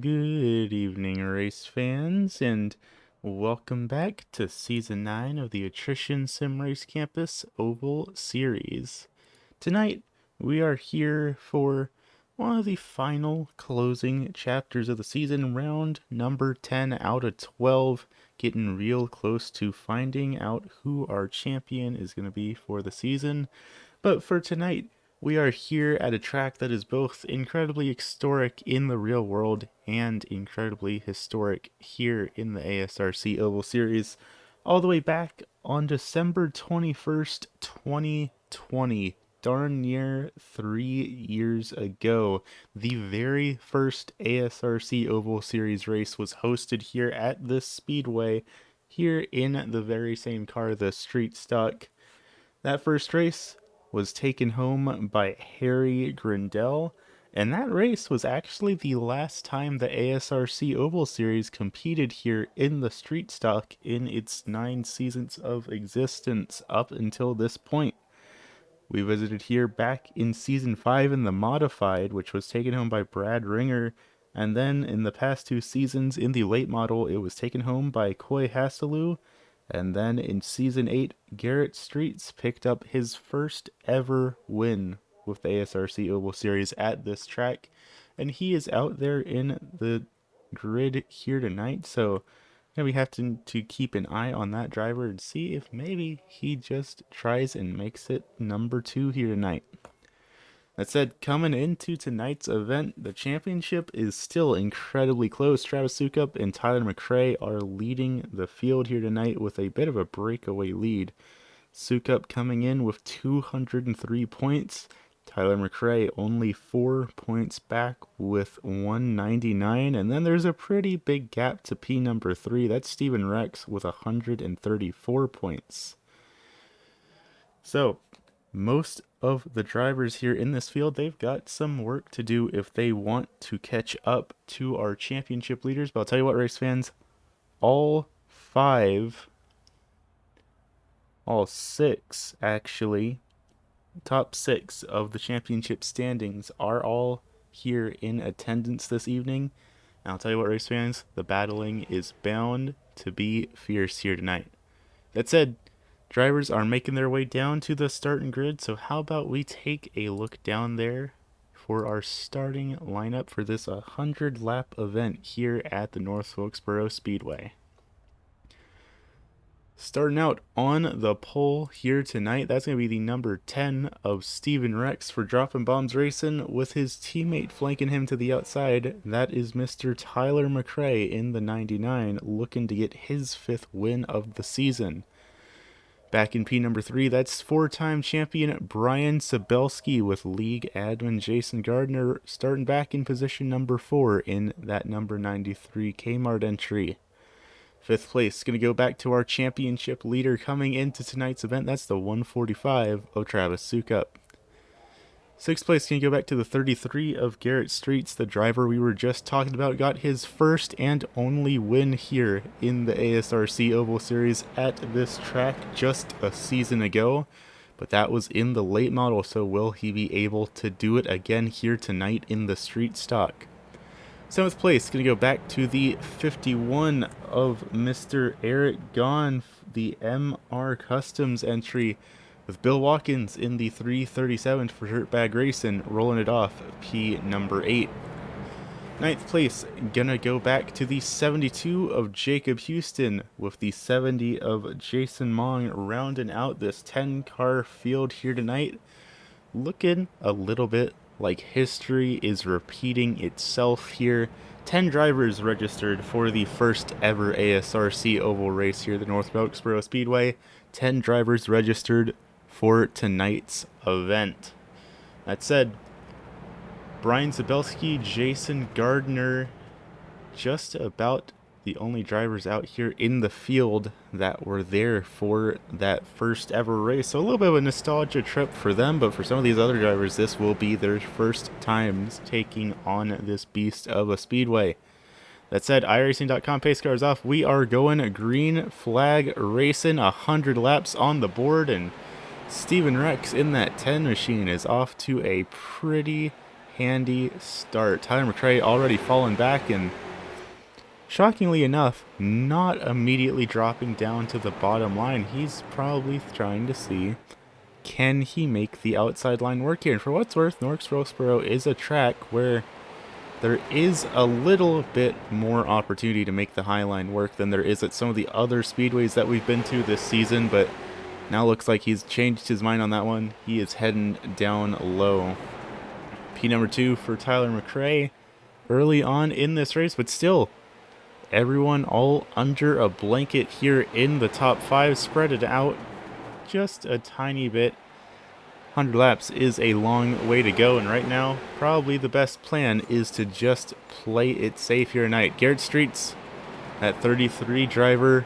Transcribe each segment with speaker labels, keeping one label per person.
Speaker 1: Good evening, race fans, and welcome back to Season 9 of the Attrition Sim Race Campus Oval Series. Tonight, we are here for one of the final closing chapters of the season, round number 10 out of 12, getting real close to finding out who our champion is going to be for the season. But for tonight, we are here at a track that is both incredibly historic in the real world and incredibly historic here in the ASRC Oval Series, all the way back on December 21st, 2020. Darn near 3 years ago, the very first ASRC Oval Series race was hosted here at this speedway, here in the very same car, the Street Stock. That first race was taken home by Harry Grindell, and that race was actually the last time the ASRC Oval Series competed here in the Street Stock in its 9 seasons of existence up until this point. We visited here back in Season 5 in the Modified, which was taken home by Brad Ringer, and then in the past 2 seasons in the Late Model, it was taken home by Coy Hasselou, and then in Season 8, Garrett Streets picked up his first ever win with the ASRC Oval Series at this track, and he is out there in the grid here tonight, so we have to keep an eye on that driver and see if maybe he just tries and makes it number 2 here tonight. That said, coming into tonight's event, the championship is still incredibly close. Travis Sukup and Tyler McRae are leading the field here tonight with a bit of a breakaway lead. Sukup coming in with 203 points. Tyler McRae only 4 points back with 199. And then there's a pretty big gap to P number 3. That's Steven Rex with 134 points. So, most of the drivers here in this field, they've got some work to do if they want to catch up to our championship leaders. But I'll tell you what, race fans, all six actually, top 6 of the championship standings are all here in attendance this evening. And I'll tell you what, race fans, the battling is bound to be fierce here tonight. That said, drivers are making their way down to the starting grid, so how about we take a look down there for our starting lineup for this 100-lap event here at the North Wilkesboro Speedway. Starting out on the pole here tonight, that's going to be the number 10 of Steven Rex for Dropping Bombs Racing, with his teammate flanking him to the outside. That is Mr. Tyler McRae in the 99, looking to get his 5th win of the season. Back in P number 3, that's 4-time champion Brian Sabelski with league admin Jason Gardner starting back in position number 4 in that number 93 Kmart entry. 5th place is going to go back to our championship leader coming into tonight's event. That's the 145 of Travis Sukup. 6th place is going to go back to the 33 of Garrett Streets. The driver we were just talking about got his first and only win here in the ASRC Oval Series at this track just a season ago. But that was in the late model, so will he be able to do it again here tonight in the street stock? 7th place is going to go back to the 51 of Mr. Eric Gahn, the MR Customs entry, with Bill Watkins in the 337 for Dirtbag Racing, rolling it off P number 8. 9th place, gonna go back to the 72 of Jacob Houston, with the 70 of Jason Mong rounding out this 10-car field here tonight. Looking a little bit like history is repeating itself here. 10 drivers registered for the first ever ASRC Oval race here at the North Wilkesboro Speedway. 10 drivers registered for tonight's event. That said, Brian Zabelski, Jason Gardner, just about the only drivers out here in the field that were there for that first ever race. So a little bit of a nostalgia trip for them, but for some of these other drivers, this will be their first times taking on this beast of a speedway. That said, iRacing.com pace car is off. We are going green flag racing, 100 laps on the board, and Steven Rex in that 10 machine is off to a pretty handy start. Tyler McRae already fallen back and, shockingly enough, not immediately dropping down to the bottom line. He's probably trying to see, can he make the outside line work here? And for what's worth, Wilkesboro is a track where there is a little bit more opportunity to make the high line work than there is at some of the other speedways that we've been to this season, but now looks like he's changed his mind on that one. He is heading down low. P number 2 for Tyler McRae early on in this race, but still, everyone all under a blanket here in the top 5, spread it out just a tiny bit. 100 laps is a long way to go, and right now, probably the best plan is to just play it safe here tonight. Garrett Streets, that 33 driver,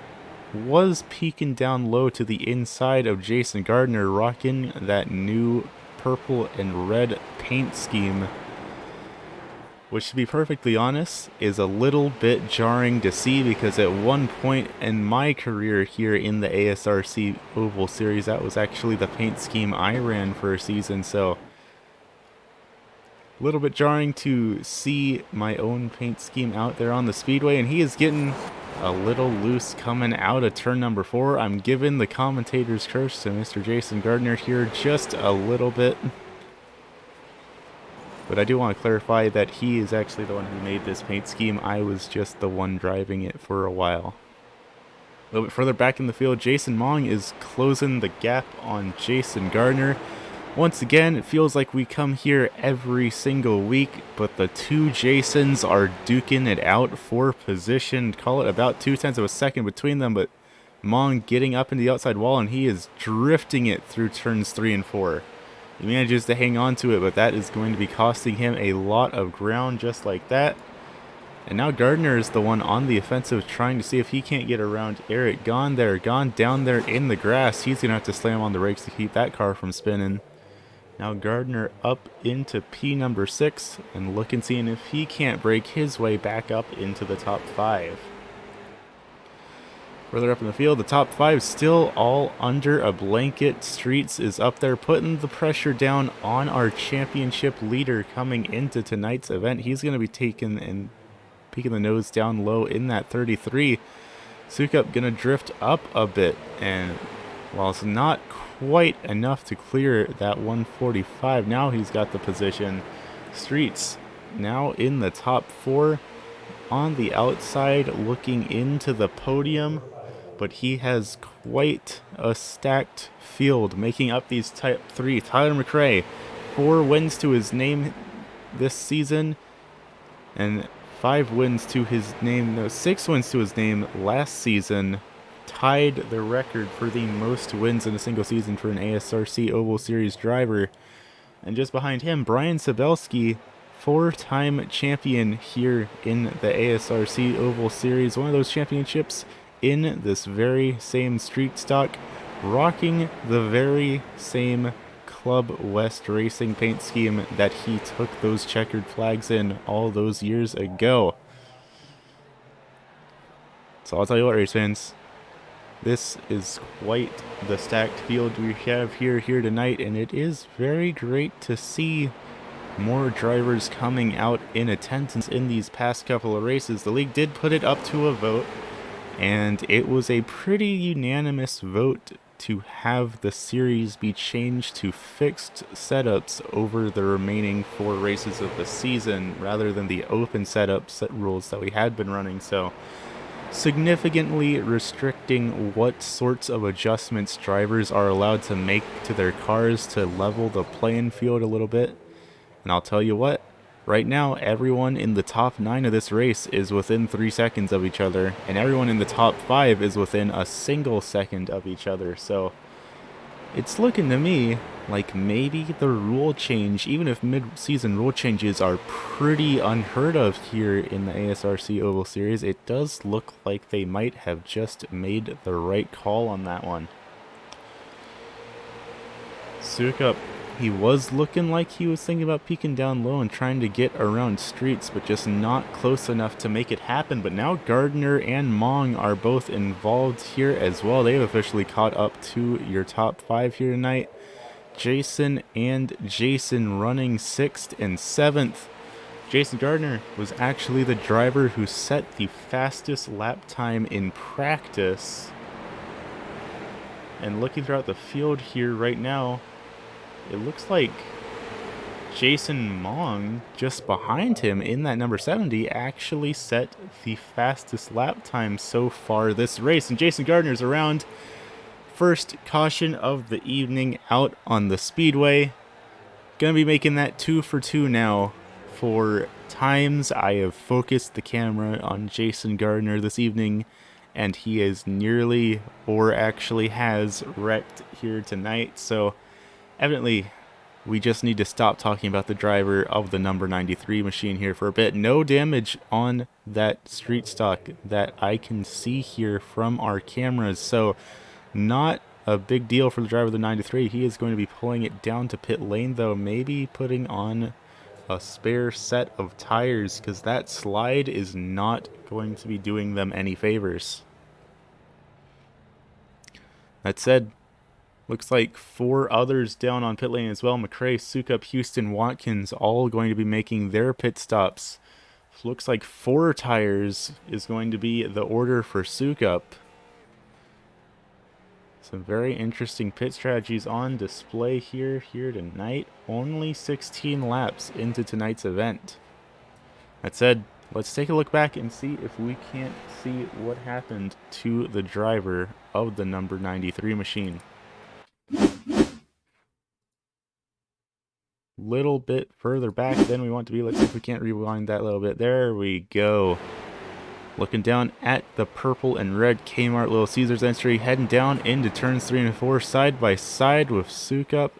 Speaker 1: was peeking down low to the inside of Jason Gardner, rocking that new purple and red paint scheme, which, to be perfectly honest, is a little bit jarring to see, because at one point in my career here in the ASRC Oval Series, that was actually the paint scheme I ran for a season, so a little bit jarring to see my own paint scheme out there on the speedway. And he is getting a little loose coming out of turn number 4. I'm giving the commentator's curse to Mr. Jason Gardner here just a little bit. But I do want to clarify that he is actually the one who made this paint scheme. I was just the one driving it for a while. A little bit further back in the field, Jason Mong is closing the gap on Jason Gardner. Once again, it feels like we come here every single week, but the two Jasons are duking it out for position. Call it about 0.2 of a second between them, but Mong getting up into the outside wall, and he is drifting it through turns 3 and 4. He manages to hang on to it, but that is going to be costing him a lot of ground just like that. And now Gardner is the one on the offensive, trying to see if he can't get around Eric. Gone down there in the grass. He's going to have to slam on the brakes to keep that car from spinning. Now Gardner up into P number 6 and looking, seeing if he can't break his way back up into the top 5. Further up in the field, the top 5 still all under a blanket. Streets is up there putting the pressure down on our championship leader coming into tonight's event. He's going to be taking and peeking the nose down low in that 33. Sukup going to drift up a bit, and while it's not quite enough to clear that 145, now he's got the position. Streets now in the top 4 on the outside looking into the podium, but he has quite a stacked field making up these type 3. Tyler McRae, 4 wins to his name this season, and 5 wins to his name, no, 6 wins to his name last season. Tied the record for the most wins in a single season for an ASRC Oval Series driver. And just behind him, Brian Sabelski, 4-time champion here in the ASRC Oval Series. One of those championships in this very same street stock, rocking the very same Club West Racing paint scheme that he took those checkered flags in all those years ago. So I'll tell you what, race fans, this is quite the stacked field we have here tonight, and it is very great to see more drivers coming out in attendance in these past couple of races. The league did put it up to a vote, and it was a pretty unanimous vote to have the series be changed to fixed setups over the remaining 4 races of the season, rather than the open setup rules that we had been running. So significantly restricting what sorts of adjustments drivers are allowed to make to their cars to level the playing field a little bit. And I'll tell you what, right now everyone in the top 9 of this race is within 3 seconds of each other, and everyone in the top 5 is within a single second of each other. So it's looking to me like maybe the rule change, even if mid-season rule changes are pretty unheard of here in the ASRC Oval Series, it does look like they might have just made the right call on that one. Sukup, he was looking like he was thinking about peeking down low and trying to get around Streets, but just not close enough to make it happen. But now Gardner and Mong are both involved here as well. They've officially caught up to your top 5 here tonight. Jason and Jason running 6th and 7th. Jason Gardner was actually the driver who set the fastest lap time in practice. And looking throughout the field here right now, it looks like Jason Mong, just behind him in that number 70, actually set the fastest lap time so far this race. And Jason Gardner's around. First caution of the evening out on the speedway. Gonna be making that 2 for 2 now for times. I have focused the camera on Jason Gardner this evening, and he is nearly, or actually has, wrecked here tonight. So evidently we just need to stop talking about the driver of the number 93 machine here for a bit. No damage on that street stock that I can see here from our cameras, so not a big deal for the driver of the 93. He is going to be pulling it down to pit lane, though, maybe putting on a spare set of tires, because that slide is not going to be doing them any favors. That said, looks like 4 others down on pit lane as well. McRae, Sukup, Houston, Watkins, all going to be making their pit stops. Looks like 4 tires is going to be the order for Sukup. Some very interesting pit strategies on display here tonight. Only 16 laps into tonight's event. That said, let's take a look back and see if we can't see what happened to the driver of the number 93 machine. Little bit further back than we want to be. Let's see if we can't rewind that a little bit. There we go. Looking down at the purple and red Kmart Little Caesars entry, heading down into turns 3 and 4, side by side with Sukup.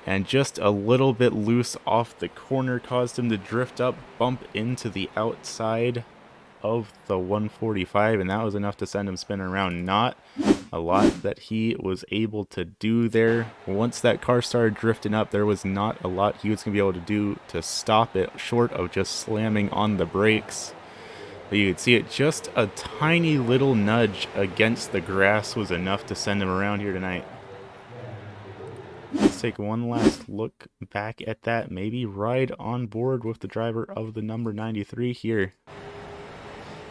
Speaker 1: And just a little bit loose off the corner caused him to drift up, bump into the outside of the 145, and that was enough to send him spinning around. Not a lot that he was able to do there. Once that car started drifting up, there was not a lot he was going to be able to do to stop it, short of just slamming on the brakes. But you could see it, just a tiny little nudge against the grass was enough to send him around here tonight. Let's take one last look back at that. Maybe ride on board with the driver of the number 93 here.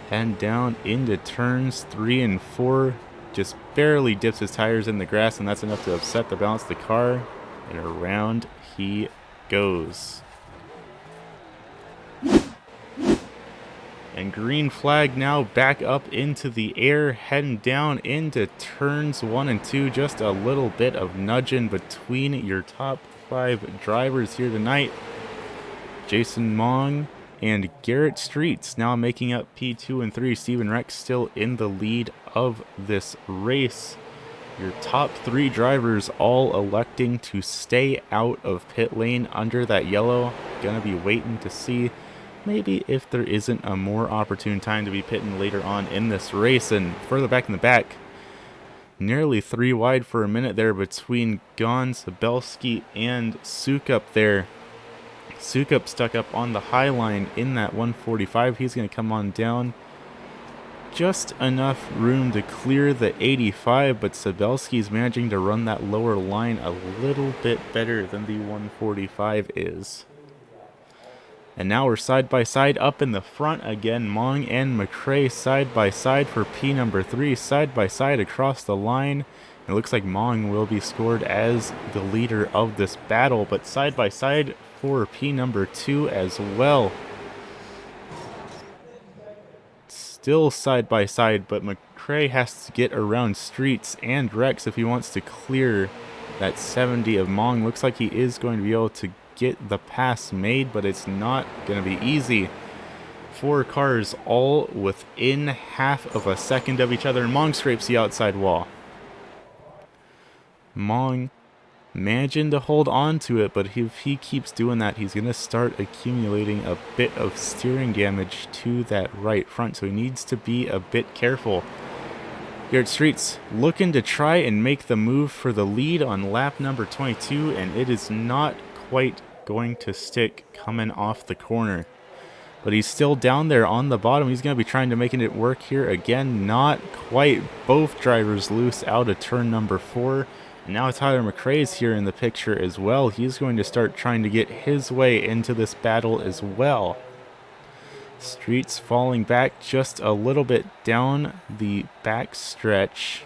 Speaker 1: And down into turns 3 and 4. Just barely dips his tires in the grass, and that's enough to upset the balance of the car. And around he goes. And green flag now back up into the air, heading down into turns 1 and 2. Just a little bit of nudging between your top 5 drivers here tonight. Jason Mong and Garrett Streets now making up P2 and 3. Steven Rex still in the lead of this race. Your top 3 drivers all electing to stay out of pit lane under that yellow. Gonna be waiting to see maybe if there isn't a more opportune time to be pitting later on in this race. And further back in the back, nearly 3 wide for a minute there between Gon, Sabelski, and Sukup there. Sukup stuck up on the high line in that 145. He's going to come on down. Just enough room to clear the 85, but Sabelski's managing to run that lower line a little bit better than the 145 is. And now we're side by side up in the front again. Mong and McRae side by side for P number 3, side by side across the line. It looks like Mong will be scored as the leader of this battle, but side by side for P number 2 as well. Still side by side, but McRae has to get around Streets and Rex if he wants to clear that 70 of Mong. Looks like he is going to be able to get the pass made, but it's not going to be easy. 4 cars all within half of a second of each other, and Mong scrapes the outside wall. Mong managing to hold on to it, but if he keeps doing that, he's going to start accumulating a bit of steering damage to that right front, so he needs to be a bit careful. Garrett Streets looking to try and make the move for the lead on lap number 22, and it is not quite going to stick coming off the corner. But he's still down there on the bottom. He's going to be trying to making it work here again. Not quite. Both drivers loose out of turn number 4. Now Tyler McRae's here in the picture as well. He's going to start trying to get his way into this battle as well. Streets falling back just a little bit down the back stretch.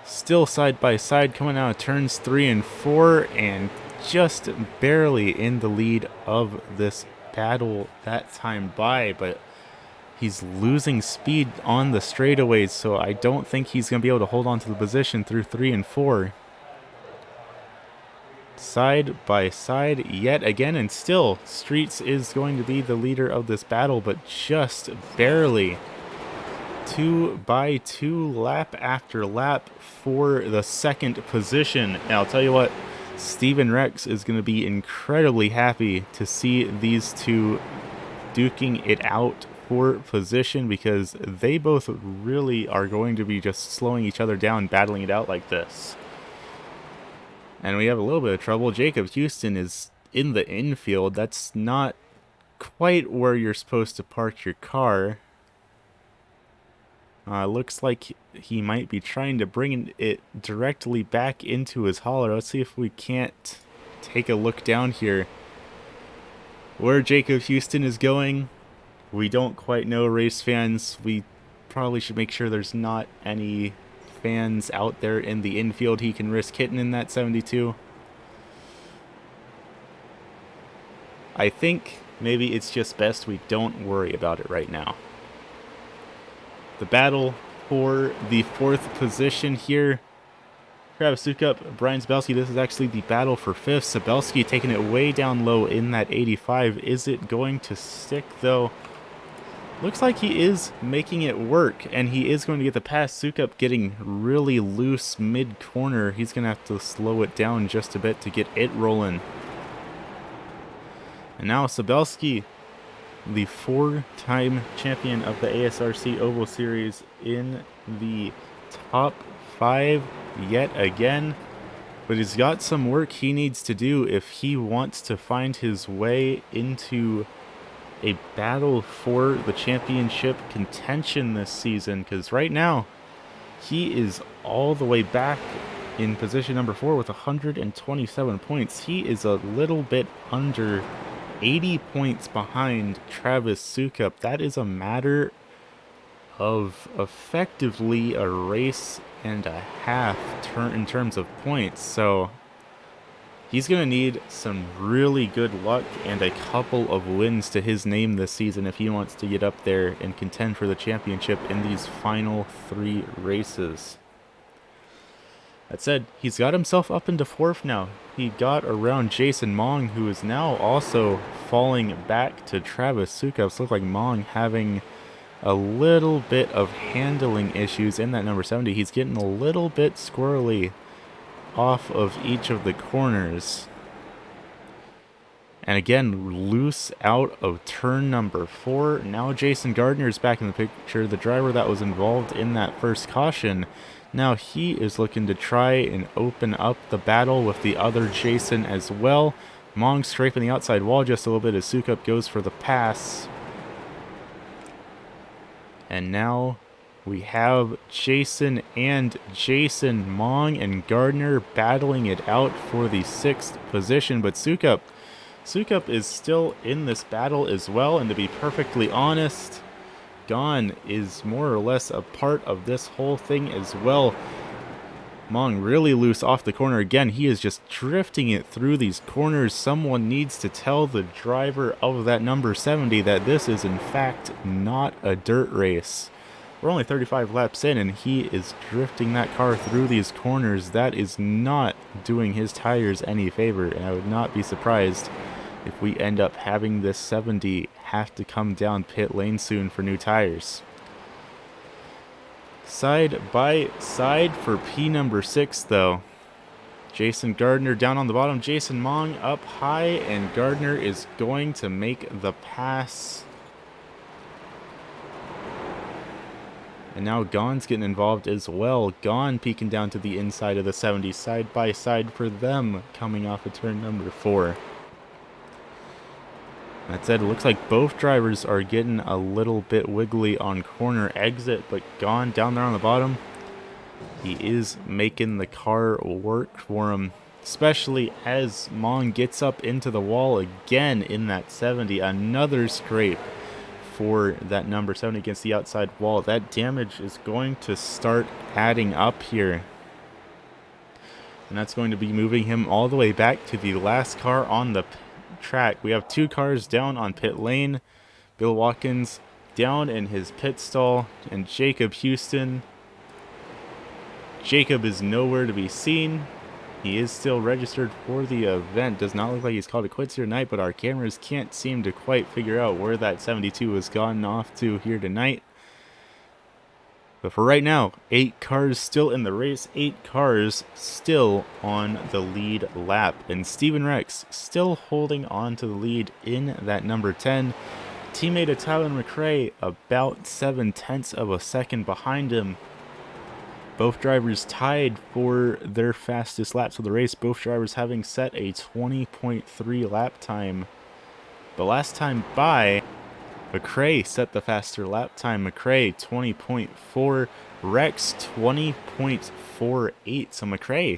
Speaker 1: Still side by side coming out of turns 3 and 4 and just barely in the lead of this battle that time by, but he's losing speed on the straightaways, so I don't think he's going to be able to hold on to the position through 3 and 4. Side by side yet again, and still Streets is going to be the leader of this battle, but just barely. 2 by 2, lap after lap for the second position. Now I'll tell you what, Steven Rex is going to be incredibly happy to see these two duking it out for position, because they both really are going to be just slowing each other down, battling it out like this. And we have a little bit of trouble. Jacob Houston is in the infield. That's not quite where you're supposed to park your car. Looks like he might be trying to bring it directly back into his hauler. Let's see if we can't take a look down here where Jacob Houston is going. We don't quite know, race fans. We probably should make sure there's not any fans out there in the infield he can risk hitting in that 72. I think maybe it's just best we don't worry about it right now. The battle for the 4th position here. Travis Sukup, Brian Sabelski. This is actually the battle for 5th. Sabelski taking it way down low in that 85. Is it going to stick though? Looks like he is making it work, and he is going to get the pass. Sukup getting really loose mid-corner. He's going to have to slow it down just a bit to get it rolling. And now Sabelski, the 4-time champion of the ASRC Oval Series, in the top 5 yet again. But he's got some work he needs to do if he wants to find his way into a battle for the championship contention this season, because right now he is all the way back in position number 4 with 127 points. He is a little bit under 80 points behind Travis Sukup. That is a matter of effectively a race and a half in terms of points, so he's going to need some really good luck and a couple of wins to his name this season if he wants to get up there and contend for the championship in these final 3 races. That said, he's got himself up into 4th now. He got around Jason Mong, who is now also falling back to Travis Sukup. Looks like Mong having a little bit of handling issues in that number 70. He's getting a little bit squirrely off of each of the corners. And again, loose out of turn number 4. Now Jason Gardner is back in the picture, the driver that was involved in that first caution. Now he is looking to try and open up the battle with the other Jason as well. Mong scraping the outside wall just a little bit as Sukup goes for the pass. And now we have Jason and Jason, Mong and Gardner battling it out for the 6th position. But Sukup is still in this battle as well. And to be perfectly honest, Gon is more or less a part of this whole thing as well. Mong really loose off the corner again. He is just drifting it through these corners. Someone needs to tell the driver of that number 70 that this is in fact not a dirt race. We're only 35 laps in and he is drifting that car through these corners. That is not doing his tires any favor, and I would not be surprised if we end up having this 70 have to come down pit lane soon for new tires. Side by side for P number 6 though. Jason Gardner down on the bottom, Jason Mong up high, and Gardner is going to make the pass. And now Gon's getting involved as well. Gon peeking down to the inside of the 70, side by side for them coming off of turn number 4. That said, it looks like both drivers are getting a little bit wiggly on corner exit, but Gon down there on the bottom, He is making the car work for him, especially as Mong gets up into the wall again in that 70. Another scrape for that number 70 against the outside wall. That damage is going to start adding up here. And that's going to be moving him all the way back to the last car on the track. We have 2 cars down on pit lane. Bill Watkins down in his pit stall, and Jacob Houston. Jacob is nowhere to be seen. He is still registered for the event. Does not look like he's called it quits here tonight, but our cameras can't seem to quite figure out where that 72 has gone off to here tonight. But for right now, 8 cars still in the race, 8 cars still on the lead lap. And Steven Rex still holding on to the lead in that number 10. Teammate of Tyler McRae about 7/10 of a second behind him. Both drivers tied for their fastest laps of the race. Both drivers having set a 20.3 lap time. The last time by, McRae set the faster lap time. McRae 20.4, Rex 20.48. So McRae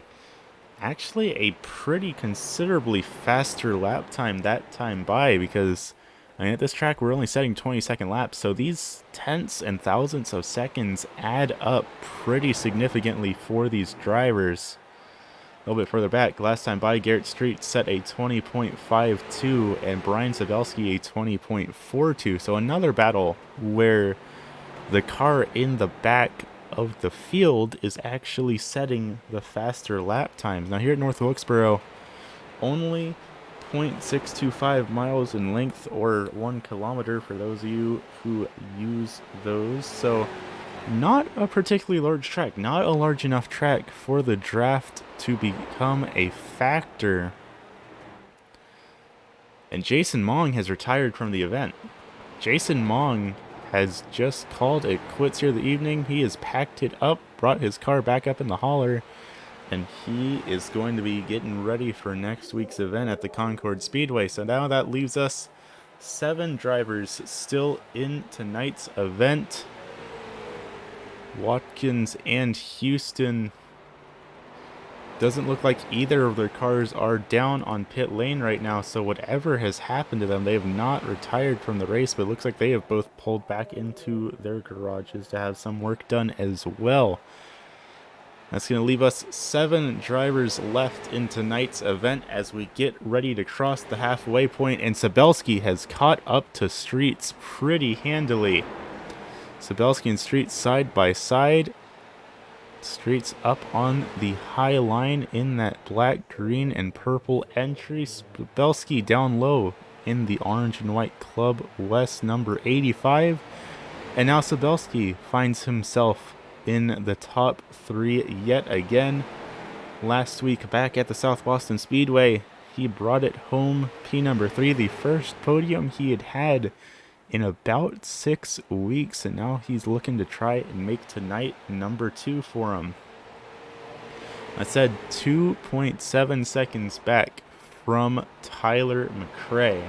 Speaker 1: actually a pretty considerably faster lap time that time by, because I mean, at this track, we're only setting 20-second laps, so these tenths and thousandths of seconds add up pretty significantly for these drivers. A little bit further back, last time by, Garrett Street set a 20.52 and Brian Sabelski a 20.42. So another battle where the car in the back of the field is actually setting the faster lap times. Now here at North Wilkesboro, only 0.625 miles in length, or 1 kilometer for those of you who use those. So not a particularly large track, not a large enough track for the draft to become a factor. And Jason Mong has retired from the event. Jason Mong has just called it quits here the evening. He has packed it up, brought his car back up in the hauler, and he is going to be getting ready for next week's event at the Concord Speedway. So now that leaves us 7 drivers still in tonight's event. Watkins and Houston. Doesn't look like either of their cars are down on pit lane right now, so whatever has happened to them, they have not retired from the race, but it looks like they have both pulled back into their garages to have some work done as well. That's going to leave us 7 drivers left in tonight's event as we get ready to cross the halfway point, and Sabelski has caught up to Streets pretty handily. Sabelski and Streets side by side. Streets up on the high line in that black, green, and purple entry. Sabelski down low in the orange and white Club West number 85. And now Sabelski finds himself in the top 3 yet again. Last week back at the South Boston Speedway, he brought it home, P number 3, the first podium he had had in about 6 weeks, and now he's looking to try and make tonight number 2 for him. I said 2.7 seconds back from Tyler McRae.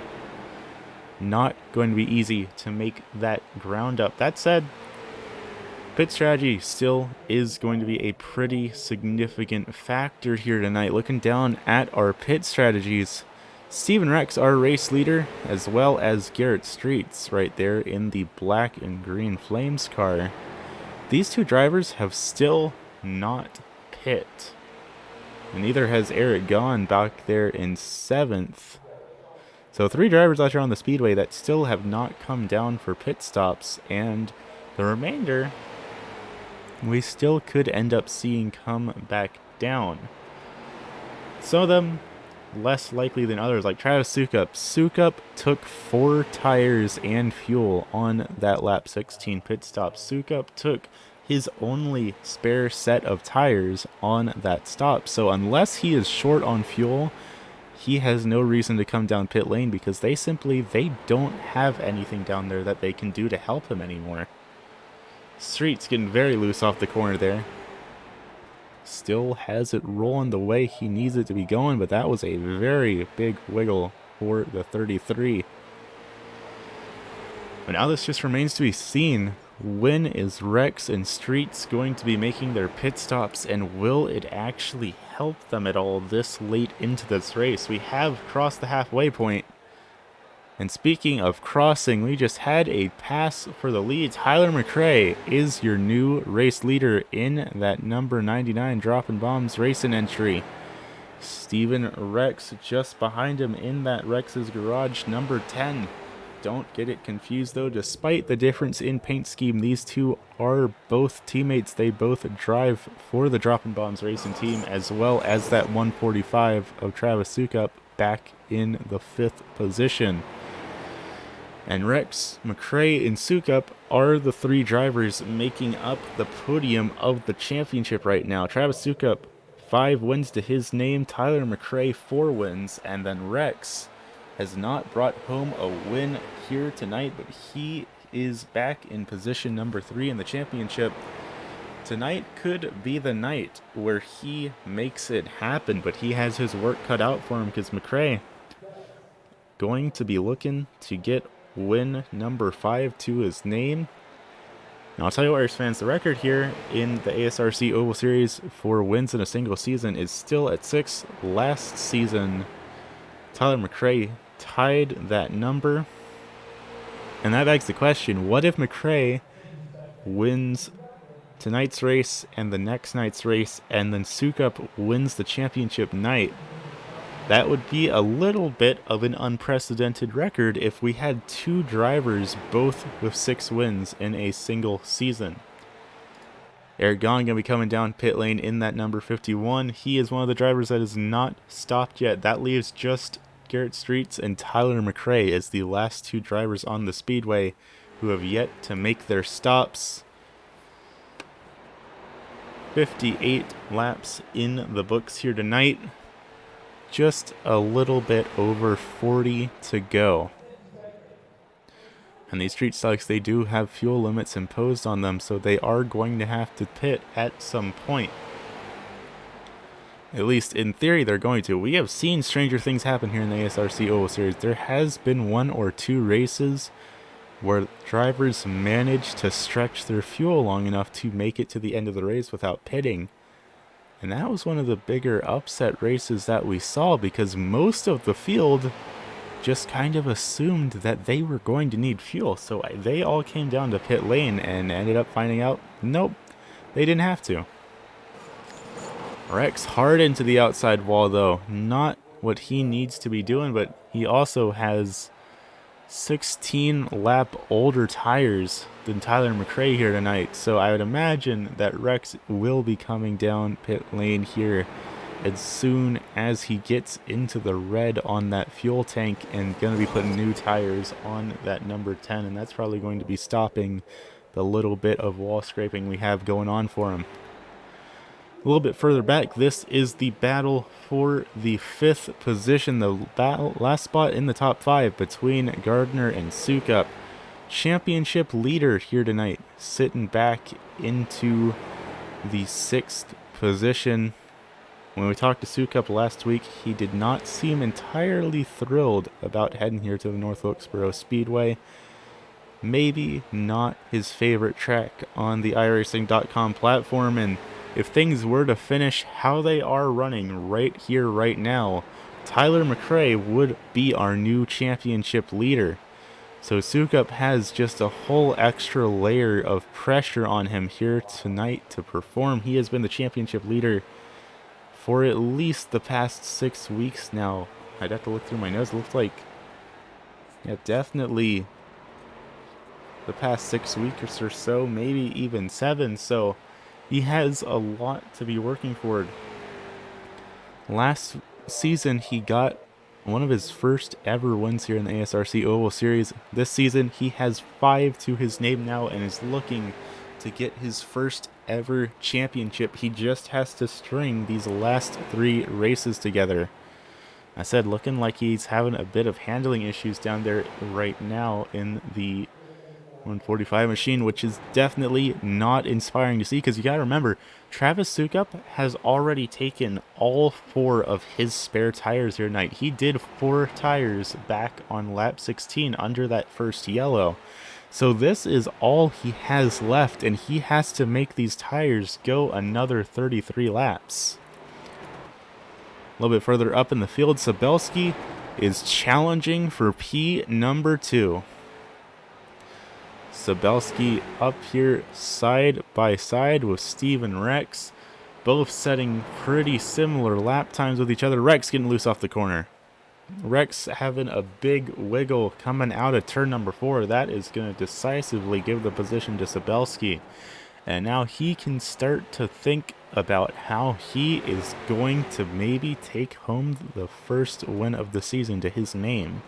Speaker 1: Not going to be easy to make that ground up. That said, pit strategy still is going to be a pretty significant factor here tonight. Looking down at our pit strategies, Steven Rex, our race leader, as well as Garrett Streets right there in the black and green Flames car. These 2 drivers have still not pit. And neither has Eric Gahn back there in 7th. So 3 drivers out here on the speedway that still have not come down for pit stops, and the remainder we still could end up seeing come back down. Some of them less likely than others, like Travis Sukup. Sukup took 4 tires and fuel on that lap 16 pit stop. Sukup took his only spare set of tires on that stop. So unless he is short on fuel, he has no reason to come down pit lane, because they don't have anything down there that they can do to help him anymore. Street's getting very loose off the corner there. Still has it rolling the way he needs it to be going, but that was a very big wiggle for the 33. But now this just remains to be seen When is Rex and Streets going to be making their pit stops, and will it actually help them at all this late into this race? We have crossed the halfway point. And speaking of crossing, we just had a pass for the lead. Tyler McRae is your new race leader in that number 99 Dropping Bombs racing entry. Steven Rex just behind him in that Rex's Garage number 10. Don't get it confused though, despite the difference in paint scheme, these two are both teammates. They both drive for the Dropping Bombs racing team, as well as that 145 of Travis Sukup back in the 5th position. And Rex, McRae, and Sukup are the 3 drivers making up the podium of the championship right now. Travis Sukup, 5 wins to his name. Tyler McRae, 4 wins. And then Rex has not brought home a win here tonight, but he is back in position number 3 in the championship. Tonight could be the night where he makes it happen, but he has his work cut out for him because McRae going to be looking to get win number 5 to his name. Now I'll tell you what, Race fans, the record here in the ASRC Oval Series for wins in a single season is still at 6. Last season, Tyler McRae tied that number. And that begs the question, what if McRae wins tonight's race and the next night's race, and then Sukup wins the championship night? That would be a little bit of an unprecedented record if we had 2 drivers both with 6 wins in a single season. Eric Gong going to be coming down pit lane in that number 51. He is one of the drivers that is not stopped yet. That leaves just Garrett Streets and Tyler McRae as the last 2 drivers on the speedway who have yet to make their stops. 58 laps in the books here tonight. Just a little bit over 40 to go. And these street stocks, they do have fuel limits imposed on them, so they are going to have to pit at some point. At least in theory, they're going to. We have seen stranger things happen here in the ASRC Oval Series. There has been 1 or 2 races where drivers manage to stretch their fuel long enough to make it to the end of the race without pitting. And that was one of the bigger upset races that we saw, because most of the field just kind of assumed that they were going to need fuel. So they all came down to pit lane and ended up finding out, nope, they didn't have to. Rex hard into the outside wall though. Not what he needs to be doing, but he also has 16 lap older tires than Tyler McRae here tonight, so I would imagine that Rex will be coming down pit lane here as soon as he gets into the red on that fuel tank, and going to be putting new tires on that number 10, and that's probably going to be stopping the little bit of wall scraping we have going on for him. A little bit further back, this is the battle for the 5th position, the last spot in the top 5 between Gardner and Sukup. Championship leader here tonight, sitting back into the 6th position. When we talked to Sukup last week, he did not seem entirely thrilled about heading here to the North Wilkesboro Speedway. Maybe not his favorite track on the iRacing.com platform, and if things were to finish how they are running right here, right now, Tyler McRae would be our new championship leader. So Sukup has just a whole extra layer of pressure on him here tonight to perform. He has been the championship leader for at least the past 6 weeks now. I'd have to look through my notes. It looks like, yeah, definitely the past 6 weeks or so, maybe even 7. So he has a lot to be working for. Last season, he got one of his first ever wins here in the ASRC Oval Series. This season, he has 5 to his name now and is looking to get his first ever championship. He just has to string these last 3 races together. I said, looking like he's having a bit of handling issues down there right now in the 145 machine, which is definitely not inspiring to see, because you gotta remember, Travis Sukup has already taken all 4 of his spare tires here tonight. He did 4 tires back on lap 16 under that first yellow. So this is all he has left, and he has to make these tires go another 33 laps. A little bit further up in the field, Sabelski is challenging for P number 2. Sabelski up here side by side with Steven Rex, both setting pretty similar lap times with each other. Rex getting loose off the corner. Rex having a big wiggle coming out of turn number 4. That is going to decisively give the position to Sabelski. And now he can start to think about how he is going to maybe take home the first win of the season to his name.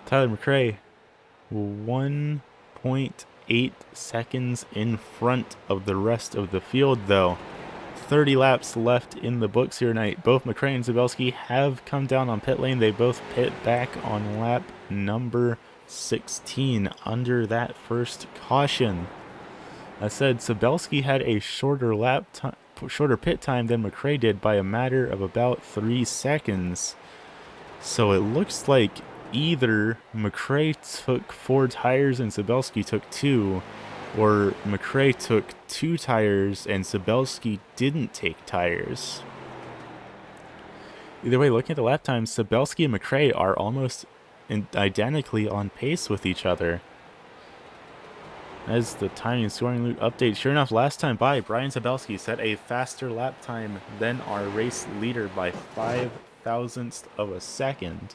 Speaker 1: Tyler McRae, 1.8 seconds in front of the rest of the field, though. 30 laps left in the books here tonight. Both McRae and Sabelski have come down on pit lane. They both pit back on lap number 16 under that first caution. I said Sabelski had a shorter pit time than McRae did by a matter of about 3 seconds. So it looks like either McRae took 4 tires and Sabelski took 2, or McRae took 2 tires and Sabelski didn't take tires. Either way, looking at the lap times, Sabelski and McRae are almost identically on pace with each other. As the timing and scoring loop update, sure enough, last time by, Brian Sabelski set a faster lap time than our race leader by 0.005 of a second.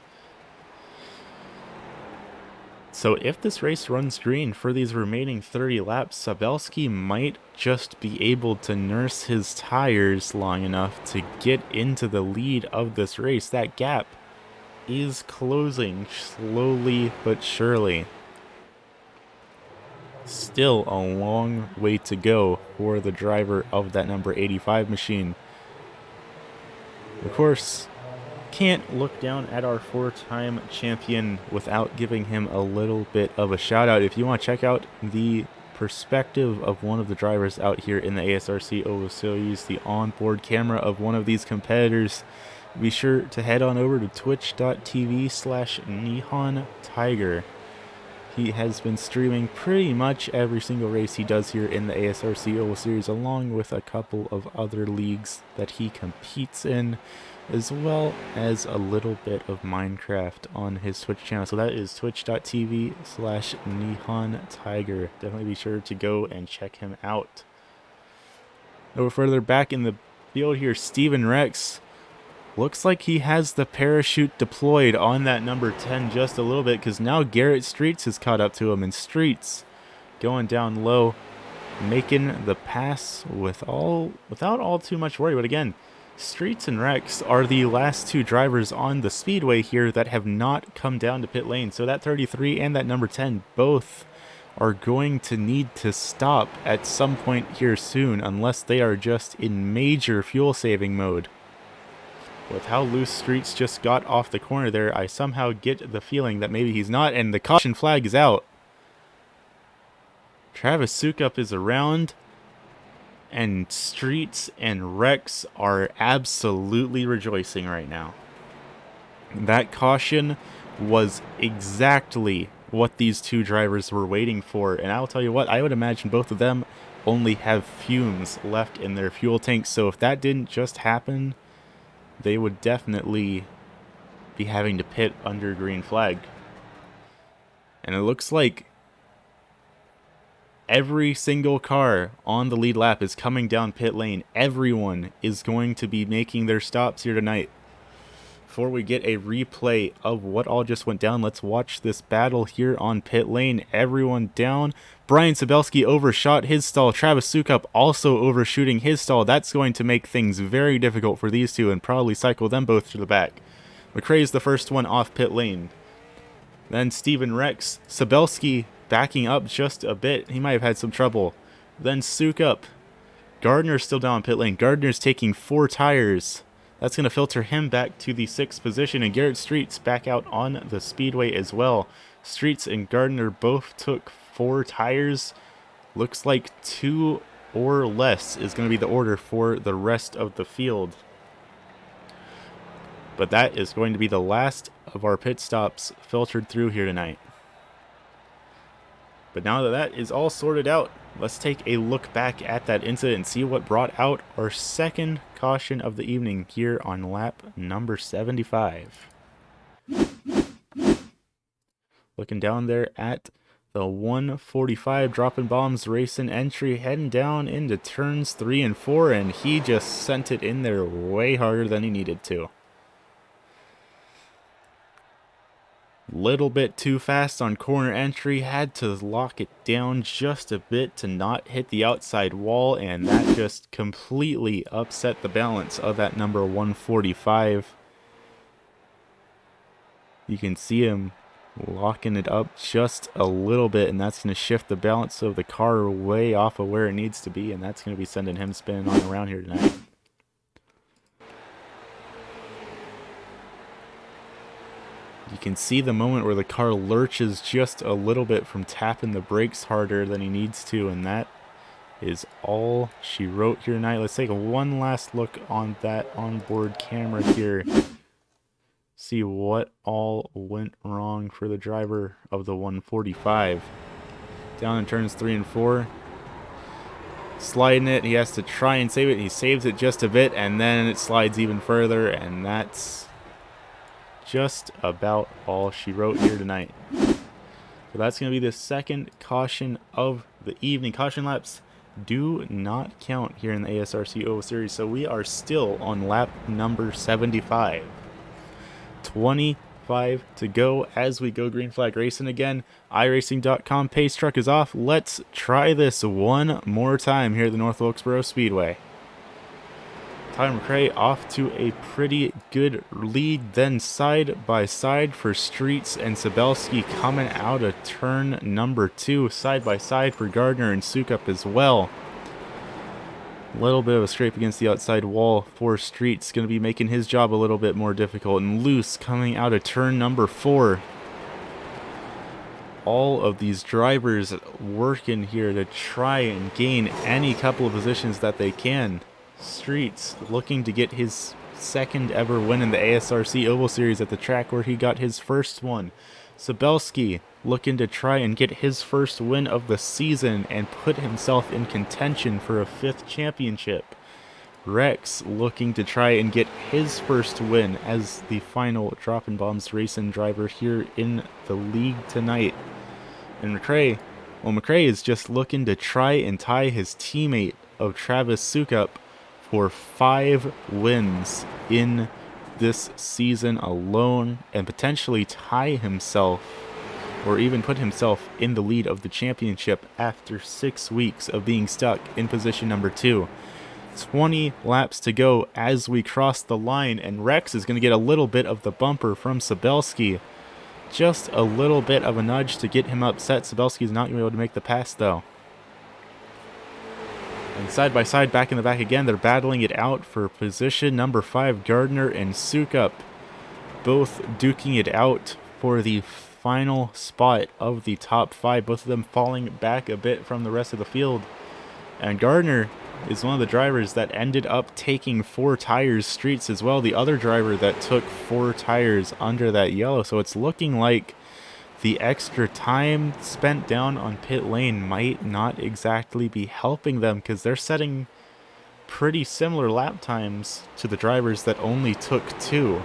Speaker 1: So if this race runs green for these remaining 30 laps, Sabelski might just be able to nurse his tires long enough to get into the lead of this race. That gap is closing slowly but surely. Still a long way to go for the driver of that number 85 machine. Of course, can't look down at our 4-time champion without giving him a little bit of a shout out. If you want to check out the perspective of one of the drivers out here in the ASRC Oval Series, the onboard camera of one of these competitors, be sure to head on over to twitch.tv/Nihon Tiger. He has been streaming pretty much every single race he does here in the ASRC Oval Series, along with a couple of other leagues that he competes in, as well as a little bit of Minecraft on his Twitch channel. So that is twitch.tv/Nihon Tiger. Definitely be sure to go and check him out. Over further back in the field here, Steven Rex looks like he has the parachute deployed on that number 10 just a little bit, because now Garrett Streets has caught up to him, and Streets going down low, making the pass without all too much worry. But again, Streets and Rex are the last 2 drivers on the speedway here that have not come down to pit lane. So that 33 and that number 10 both are going to need to stop at some point here soon, unless they are just in major fuel saving mode. With how loose Streets just got off the corner there, I somehow get the feeling that maybe he's not, and the caution flag is out. Travis Sukup is around, and Streets and Rex are absolutely rejoicing right now. That caution was exactly what these 2 drivers were waiting for, and I'll tell you what, I would imagine both of them only have fumes left in their fuel tanks, so if that didn't just happen, they would definitely be having to pit under green flag. And it looks like every single car on the lead lap is coming down pit lane. Everyone is going to be making their stops here tonight. Before we get a replay of what all just went down, let's watch this battle here on pit lane. Everyone down. Brian Sabelski overshot his stall. Travis Sukup also overshooting his stall. That's going to make things very difficult for these 2 and probably cycle them both to the back. McRae is the first one off pit lane. Then Steven Rex. Sabelski backing up just a bit. He might have had some trouble. Then Sukup. Gardner's still down pit lane. Gardner's taking 4 tires. That's going to filter him back to the 6th position, and Garrett Streets back out on the speedway as well. Streets and Gardner both took 4 tires. Looks like 2 or less is going to be the order for the rest of the field. But that is going to be the last of our pit stops filtered through here tonight. But now that that is all sorted out, let's take a look back at that incident and see what brought out our second caution of the evening here on lap number 75. Looking down there at the 145, dropping bombs, racing entry, heading down into turns 3 and 4, and he just sent it in there way harder than he needed to. Little bit too fast on corner entry, had to lock it down just a bit to not hit the outside wall, and that just completely upset the balance of that number 145. You can see him locking it up just a little bit, and that's going to shift the balance of the car way off of where it needs to be, and that's going to be sending him spinning on around here tonight. You can see the moment where the car lurches just a little bit from tapping the brakes harder than he needs to, and that is all she wrote here tonight. Let's take one last look on that onboard camera here. See what all went wrong for the driver of the 145. Down in turns 3 and 4. Sliding it, he has to try and save it. He saves it just a bit, and then it slides even further, and that's just about all she wrote here tonight. So that's going to be the second caution of the evening. Caution laps do not count here in the ASRC Oval Series, so we are still on lap number 75. 25 to go as we go green flag racing again. iRacing.com pace truck is off. Let's try this one more time here at the North Wilkesboro Speedway. Tyler McRae off to a pretty good lead, then side by side for Streets and Sabelski coming out of turn number 2, side by side for Gardner and Sukup as well. Little bit of a scrape against the outside wall for Streets, going to be making his job a little bit more difficult. And Loose coming out of turn number 4. All of these drivers working here to try and gain any couple of positions that they can. Streets looking to get his second ever win in the ASRC Oval Series at the track where he got his first one. Sabelski looking to try and get his first win of the season and put himself in contention for a 5th championship. Rex looking to try and get his first win as the final Droppin' Bombs racing driver here in the league tonight. And McRae, well, McRae is just looking to try and tie his teammate of Travis Sukup for 5 wins in this season alone, and potentially tie himself or even put himself in the lead of the championship after 6 weeks of being stuck in position number 2. 20 laps to go as we cross the line, and Rex is going to get a little bit of the bumper from Sabelski. Just a little bit of a nudge to get him upset. Sabelski's not going to be able to make the pass though. And side by side, back in the back again, they're battling it out for position number 5. Gardner and Sukup both duking it out for the final spot of the top 5. Both of them falling back a bit from the rest of the field. And Gardner is one of the drivers that ended up taking 4 tires. Streets as well, the other driver that took 4 tires under that yellow. So it's looking like the extra time spent down on pit lane might not exactly be helping them, because they're setting pretty similar lap times to the drivers that only took 2.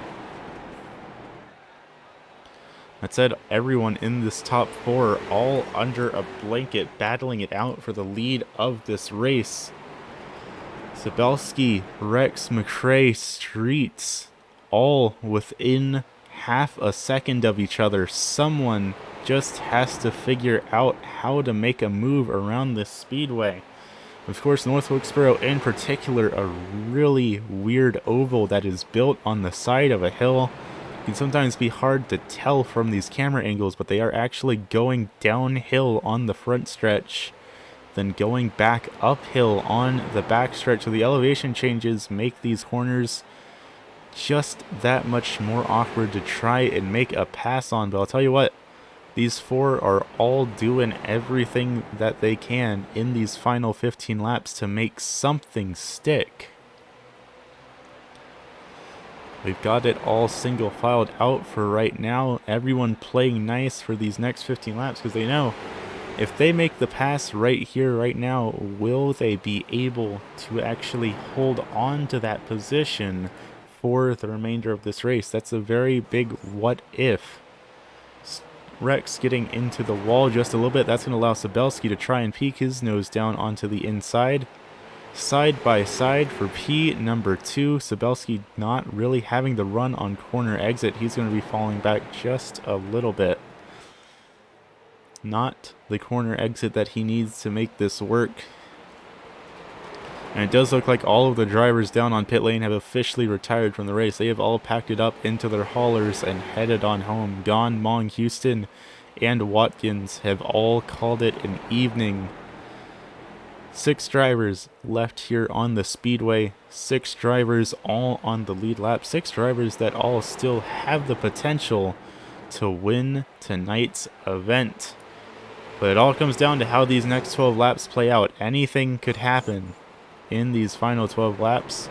Speaker 1: That said, everyone in this top 4 are all under a blanket battling it out for the lead of this race. Sabelski, Rex, McRae, Streets, all within half a second of each other. Someone just has to figure out how to make a move around this speedway. Of course, North Wilkesboro in particular, a really weird oval that is built on the side of a hill. It can sometimes be hard to tell from these camera angles, but they are actually going downhill on the front stretch, then going back uphill on the back stretch. So the elevation changes make these corners just that much more awkward to try and make a pass on. But I'll tell you what, these 4 are all doing everything that they can in these final 15 laps to make something stick. We've got it all single filed out for right now. Everyone playing nice for these next 15 laps because they know If they make the pass right here, right now, will they be able to actually hold on to that position for the remainder of this race? That's a very big what if. Rex getting into the wall just a little bit. That's going to allow Sabelski to try and peek his nose down onto the inside. Side by side for P number 2. Sabelski not really having the run on corner exit. He's going to be falling back just a little bit. Not the corner exit that he needs to make this work. And it does look like all of the drivers down on pit lane have officially retired from the race. They have all packed it up into their haulers and headed on home. Gone, Mong, Houston, and Watkins have all called it an evening. 6 drivers left here on the speedway. 6 drivers all on the lead lap. 6 drivers that all still have the potential to win tonight's event. But it all comes down to how these next 12 laps play out. Anything could happen in these final 12 laps,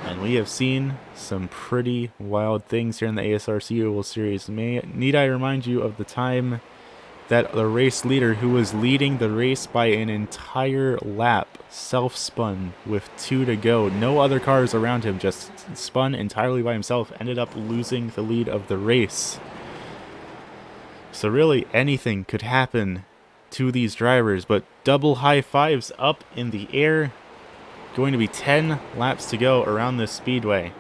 Speaker 1: and we have seen some pretty wild things here in the ASRC Oval Series. Need I remind you of the time that the race leader, who was leading the race by an entire lap, self-spun with 2 to go. No other cars around him, just spun entirely by himself, ended up losing the lead of the race. So really anything could happen to these drivers, but double high fives up in the air. Going to be 10 laps to go around this speedway.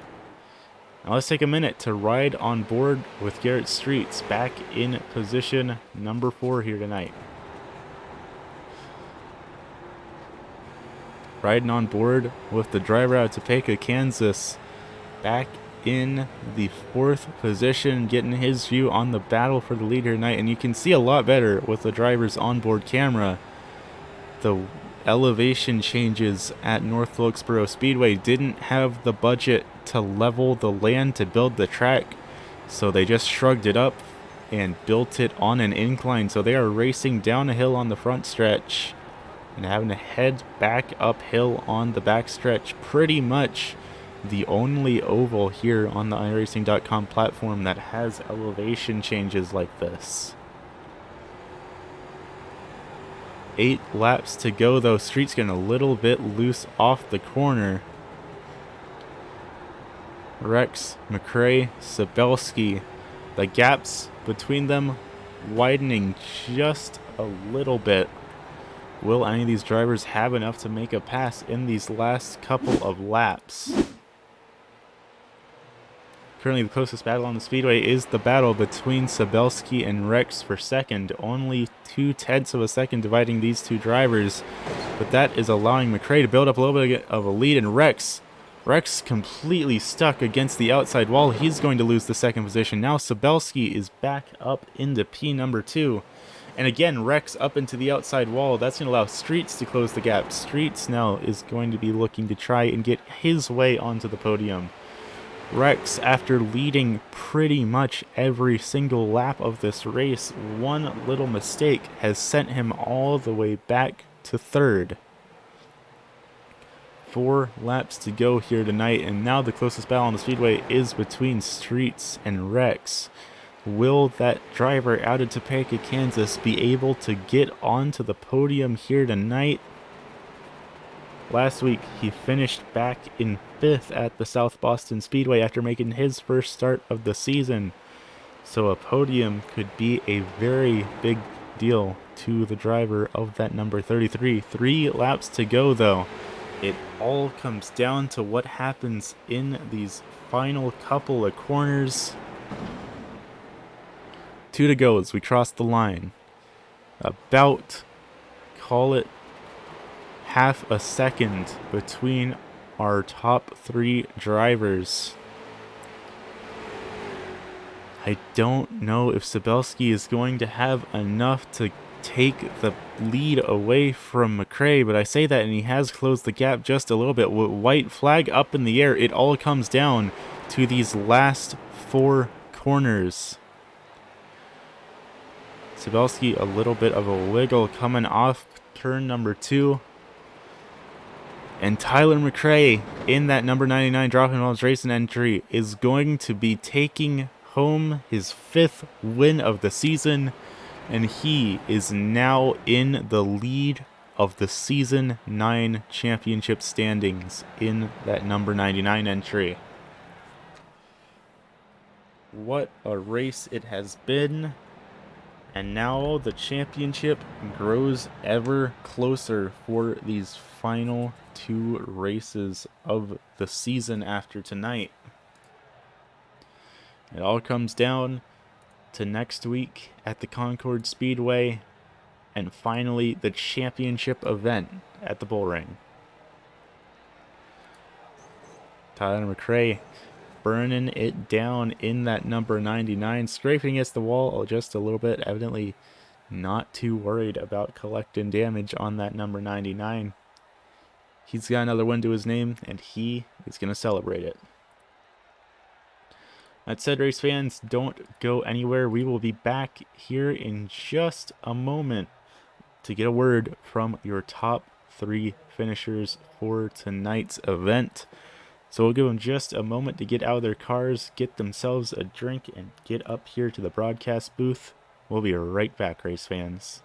Speaker 1: Now let's take a minute to ride on board with Garrett Streets back in position number 4 here tonight. Riding on board with the driver out of Topeka, Kansas, back in the 4th position, getting his view on the battle for the lead here tonight. And you can see a lot better with the driver's onboard camera. The elevation changes at North Wilkesboro Speedway didn't have the budget to level the land to build the track, so they just shrugged it up and built it on an incline. So they are racing down a hill on the front stretch and having to head back uphill on the back stretch. Pretty much the only oval here on the iRacing.com platform that has elevation changes like this. 8 laps to go though. Street's getting a little bit loose off the corner. Rex, McRae, Sabelski. The gaps between them widening just a little bit. Will any of these drivers have enough to make a pass in these last couple of laps? Currently, the closest battle on the speedway is the battle between Sabelski and Rex for second. Only 0.2 of a second dividing these 2 drivers. But that is allowing McRae to build up a little bit of a lead. And Rex completely stuck against the outside wall. He's going to lose the 2nd position. Now Sabelski is back up into P number 2. And again, Rex up into the outside wall. That's going to allow Streets to close the gap. Streets now is going to be looking to try and get his way onto the podium. Rex, after leading pretty much every single lap of this race, one little mistake has sent him all the way back to 3rd. 4 laps to go here tonight, and now the closest battle on the speedway is between Streets and Rex. Will that driver out of Topeka, Kansas be able to get onto the podium here tonight? Last week, he finished back in 5th at the South Boston Speedway after making his first start of the season. So a podium could be a very big deal to the driver of that number 33. 3 laps to go, though. It all comes down to what happens in these final couple of corners. 2 to go as we cross the line. About, call it, half a second between our top 3 drivers. I don't know if Sabelski is going to have enough to take the lead away from McRae, but I say that and he has closed the gap just a little bit. With white flag up in the air, it all comes down to these last 4 corners. Sabelski a little bit of a wiggle coming off turn number 2. And Tyler McRae in that number 99 Dropping Balls Racing entry is going to be taking home his 5th win of the season. and he is now in the lead of the Season 9 championship standings in that number 99 entry. What a race it has been, and now the championship grows ever closer for these final 2 races of the season after tonight. It all comes down to next week at the Concord Speedway, and finally the championship event at the Bull Ring. Tyler McRae burning it down in that number 99, scraping against the wall just a little bit, evidently not too worried about collecting damage on that number 99. He's got another win to his name, and he is going to celebrate it. That said, race fans, don't go anywhere. We will be back here in just a moment to get a word from your top 3 finishers for tonight's event. So we'll give them just a moment to get out of their cars, get themselves a drink, and get up here to the broadcast booth. We'll be right back, race fans.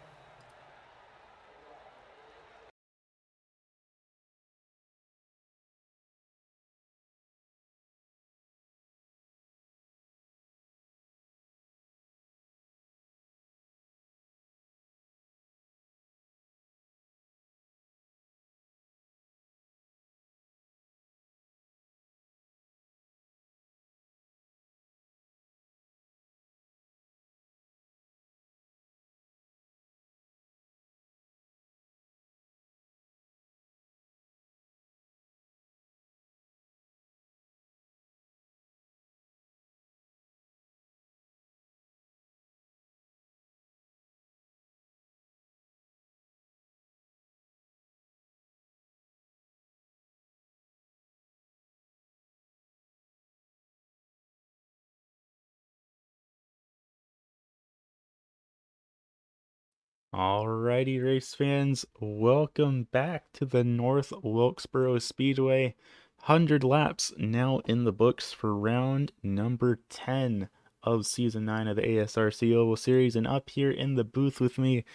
Speaker 1: Alrighty, race fans, welcome back to the North Wilkesboro Speedway. 100 laps now in the books for round number 10 of Season 9 of the ASRC Oval Series. And up here in the booth with me,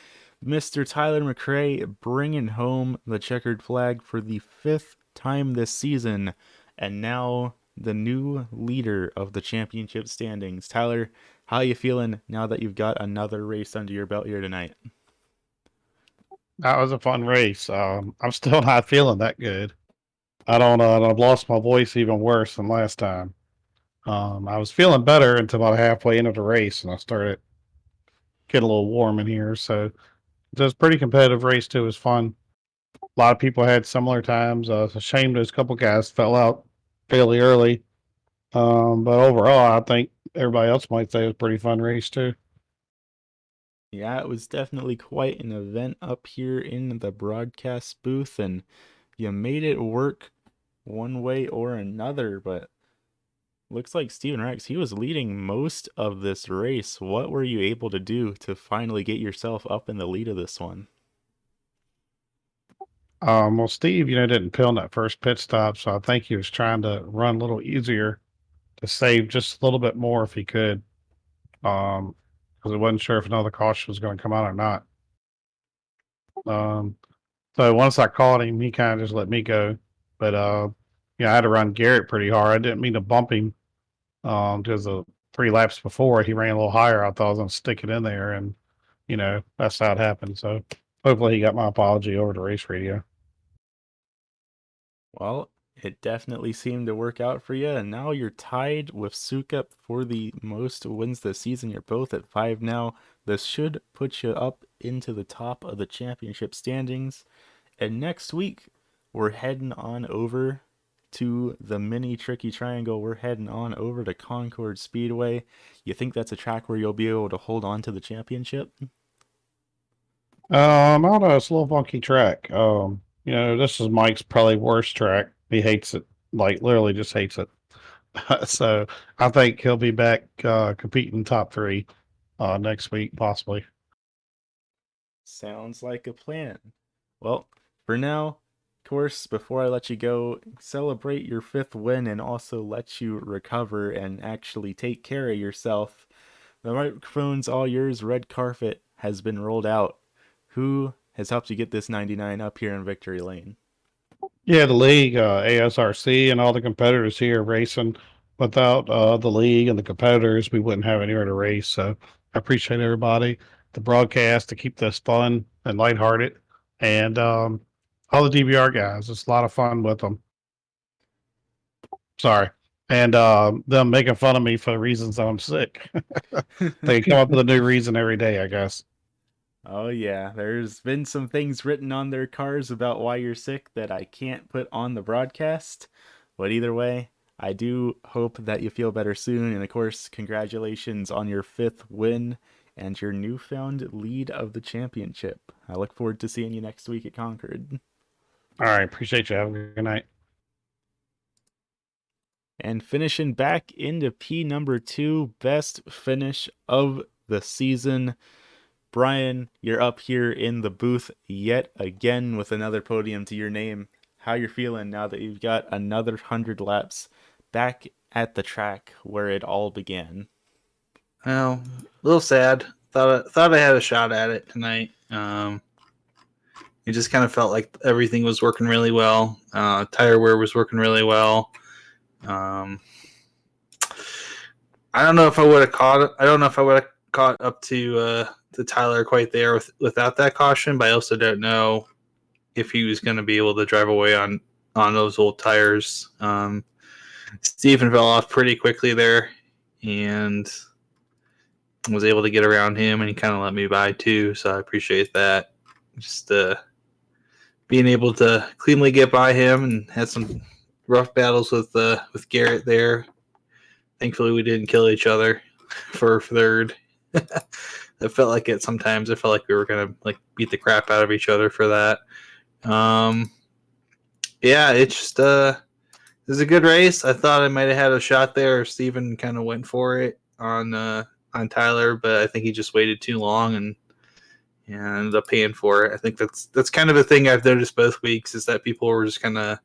Speaker 1: Mr. Tyler McRae, bringing home the checkered flag for the 5th time this season, and now the new leader of the championship standings. Tyler, how you feeling now that you've got another race under your belt here tonight?
Speaker 2: That was a fun race. I'm still not feeling that good. I don't know. I've lost my voice even worse than last time. I was feeling better until about halfway into the race, and I started getting a little warm in here. So it was a pretty competitive race too. It was fun. A lot of people had similar times. It's a shame those couple guys fell out fairly early. But overall, I think everybody else might say it was a pretty fun race too.
Speaker 1: Yeah, it was definitely quite an event up here in the broadcast booth, and you made it work one way or another, but looks like Steven Rex, he was leading most of this race. What were you able to do to finally get yourself up in the lead of this one?
Speaker 2: Well, Steve, didn't peel in that first pit stop, so I think he was trying to run a little easier to save just a little bit more if he could. Because I wasn't sure if another caution was going to come out or not. Um, so once I caught him, he kind of just let me go. But I had to run Garrett pretty hard. I didn't mean to bump him. Because the 3 laps before he ran a little higher. I thought I was going to stick it in there, and that's how it happened. So hopefully he got my apology over the race radio.
Speaker 1: Well, it definitely seemed to work out for you, and now you're tied with Sukup for the most wins this season. You're both at 5 now. This should put you up into the top of the championship standings. And next week, we're heading on over to the mini tricky triangle. We're heading on over to Concord Speedway. You think that's a track where you'll be able to hold on to the championship?
Speaker 2: I don't know. It's a little funky track. This is Mike's probably worst track. He hates it, like literally just hates it. So I think he'll be back competing top 3 next week, possibly.
Speaker 1: Sounds like a plan. Well, for now, of course, before I let you go, celebrate your 5th win and also let you recover and actually take care of yourself. The microphone's all yours, red carpet. has been rolled out. Who has helped you get this 99 up here in Victory Lane?
Speaker 2: Yeah, the league, ASRC, and all the competitors here racing. Without the league and the competitors, we wouldn't have anywhere to race. So I appreciate everybody, the broadcast to keep this fun and lighthearted, and all the DVR guys. It's a lot of fun with them. Sorry. And them making fun of me for the reasons I'm sick. They come up with a new reason every day, I guess.
Speaker 1: Oh, yeah. There's been some things written on their cars about why you're sick that I can't put on the broadcast. But either way, I do hope that you feel better soon. And of course, congratulations on your 5th win and your newfound lead of the championship. I look forward to seeing you next week at Concord.
Speaker 2: All right. Appreciate you. Have a good night.
Speaker 1: And finishing back into P number 2, best finish of the season. Brian, you're up here in the booth yet again with another podium to your name. How you're feeling now that you've got another 100 laps back at the track where it all began?
Speaker 3: Well, a little sad. Thought I had a shot at it tonight. It just kind of felt like everything was working really well. Tire wear was working really well. I don't know if I would have caught. I don't know if I would have caught up to Tyler quite there without that caution, but I also don't know if he was going to be able to drive away on those old tires. Steven fell off pretty quickly there, and was able to get around him, and he kind of let me by too. So I appreciate that. Just being able to cleanly get by him, and had some rough battles with Garrett there. Thankfully, we didn't kill each other for third. I felt like it sometimes. I felt like we were gonna like beat the crap out of each other for that. Yeah, it's just it was a good race. I thought I might have had a shot there. Steven kind of went for it on Tyler, but I think he just waited too long and ended up paying for it. I think that's kind of a thing I've noticed both weeks, is that people were just kind of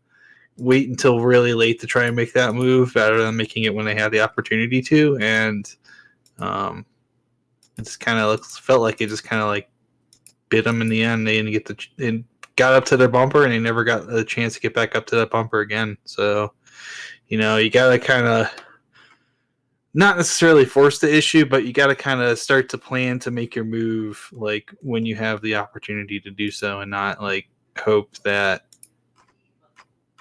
Speaker 3: wait until really late to try and make that move rather than making it when they had the opportunity to. And it just kind of felt like it just kind of like bit them in the end. They didn't get and got up to their bumper, and they never got a chance to get back up to that bumper again. So, you got to kind of not necessarily force the issue, but you got to kind of start to plan to make your move like when you have the opportunity to do so, and not like hope that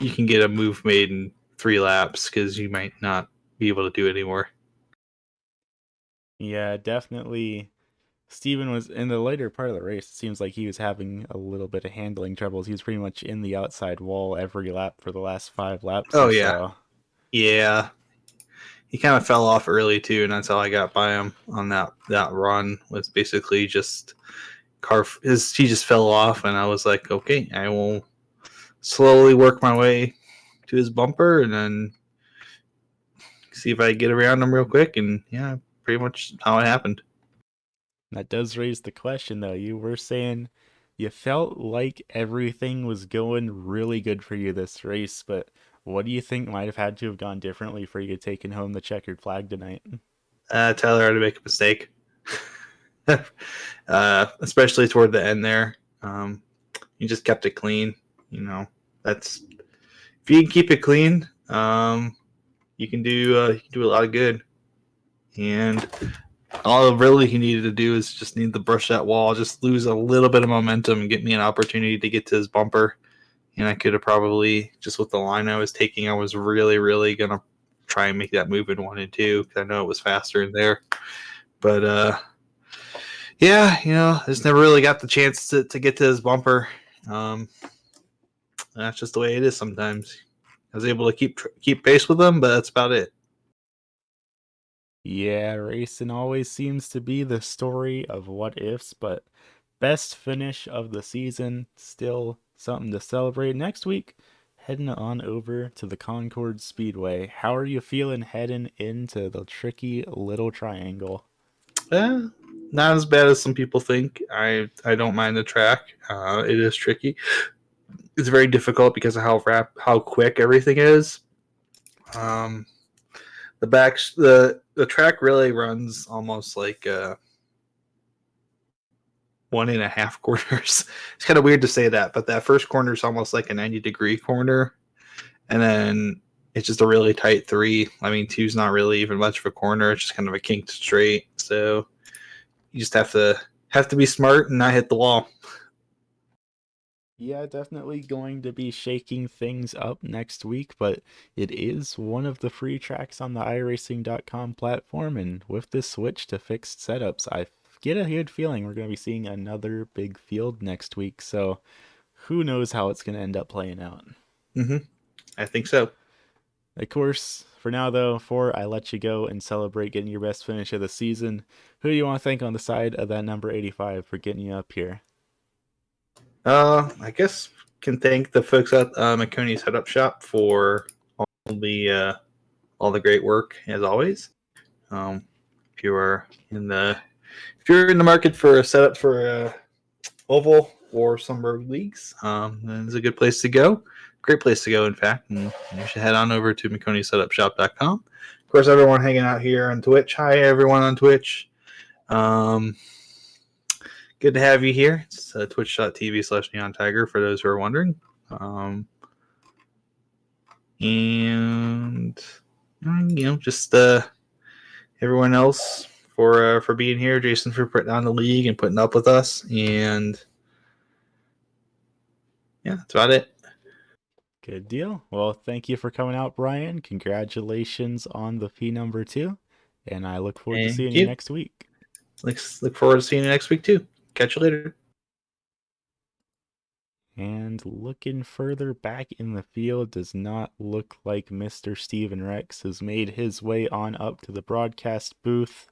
Speaker 3: you can get a move made in 3 laps, because you might not be able to do it anymore.
Speaker 1: Yeah, definitely. Steven was in the later part of the race. It seems like he was having a little bit of handling troubles. He was pretty much in the outside wall every lap for the last 5 laps.
Speaker 3: Oh, yeah. So. He kind of fell off early too, and that's how I got by him on that run. Was basically just he just fell off, and I was like, okay, I will slowly work my way to his bumper, and then see if I get around him real quick. And yeah, pretty much how it happened.
Speaker 1: That does raise the question, though. You were saying you felt like everything was going really good for you this race, but what do you think might have had to have gone differently for you taking home the checkered flag tonight?
Speaker 3: Tyler had to make a mistake, especially toward the end there. He just kept it clean. That's if you can keep it clean, you can do a lot of good. And all really he needed to do is just need to brush that wall, just lose a little bit of momentum, and get me an opportunity to get to his bumper. And I could have probably, just with the line I was taking, I was really, really going to try and make that move in 1 and 2, because I know it was faster in there. But, yeah, I just never really got the chance to get to his bumper. That's just the way it is sometimes. I was able to keep pace with him, but that's about it.
Speaker 1: Yeah, racing always seems to be the story of what ifs, but best finish of the season, still something to celebrate. Next week, heading on over to the Concord Speedway. How are you feeling heading into the tricky little triangle?
Speaker 3: Not as bad as some people think. I don't mind the track. It is tricky. It's very difficult because of how quick everything is. The track really runs almost like 1.5 corners. It's kind of weird to say that, but that first corner is almost like a 90-degree corner, and then it's just a really tight 3. I mean, 2's not really even much of a corner; it's just kind of a kinked straight. So you just have to be smart and not hit the wall.
Speaker 1: Yeah, definitely going to be shaking things up next week, but it is one of the free tracks on the iRacing.com platform, and with this switch to fixed setups, I get a good feeling we're going to be seeing another big field next week, so who knows how it's going to end up playing out.
Speaker 3: I think so.
Speaker 1: Of course, for now though, before I let you go and celebrate getting your best finish of the season, who do you want to thank on the side of that number 85 for getting you up here?
Speaker 3: I guess can thank the folks at McConey Setup Shop for all the great work as always. If you're in the market for a setup for oval or some road leagues, then it's a good place to go. Great place to go, in fact. And you should head on over to McConeySetupShop.com. Of course, everyone hanging out here on Twitch. Hi, everyone on Twitch. Good to have you here. It's twitch.tv/Neon Tiger for those who are wondering. And just everyone else for being here. Jason for putting on the league and putting up with us. And yeah, that's about it.
Speaker 1: Good deal. Well, thank you for coming out, Brian. Congratulations on the P number 2. And I look forward to seeing you next week.
Speaker 3: Look forward to seeing you next week too. Catch you later.
Speaker 1: And looking further back in the field does not look like Mr. Steven Rex has made his way on up to the broadcast booth,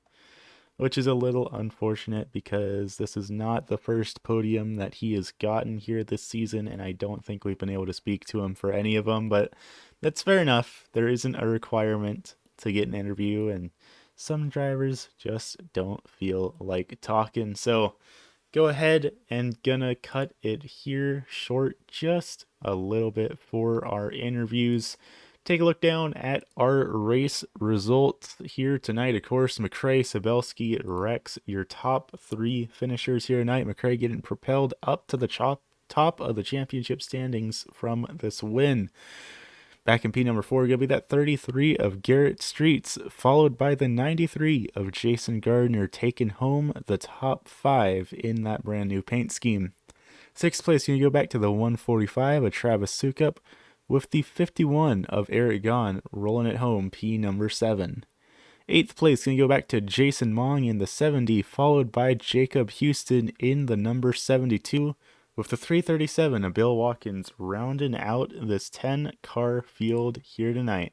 Speaker 1: which is a little unfortunate because this is not the first podium that he has gotten here this season, and I don't think we've been able to speak to him for any of them, but that's fair enough. There isn't a requirement to get an interview, and some drivers just don't feel like talking, so go ahead and gonna cut it here short just a little bit for our interviews. Take a look down at our race results here tonight. Of course, McRae, Sabelski, Rex, your top 3 finishers here tonight. McRae getting propelled up to the top of the championship standings from this win. Back in P number 4, going to be that 33 of Garrett Streets, followed by the 93 of Jason Gardner, taking home the top 5 in that brand new paint scheme. 6th place, going to go back to the 145 of Travis Sukup, with the 51 of Eric Gahn rolling it home, P number 7. 8th place, going to go back to Jason Mong in the 70, followed by Jacob Houston in the number 72, with the 337 of Bill Watkins rounding out this 10-car field here tonight.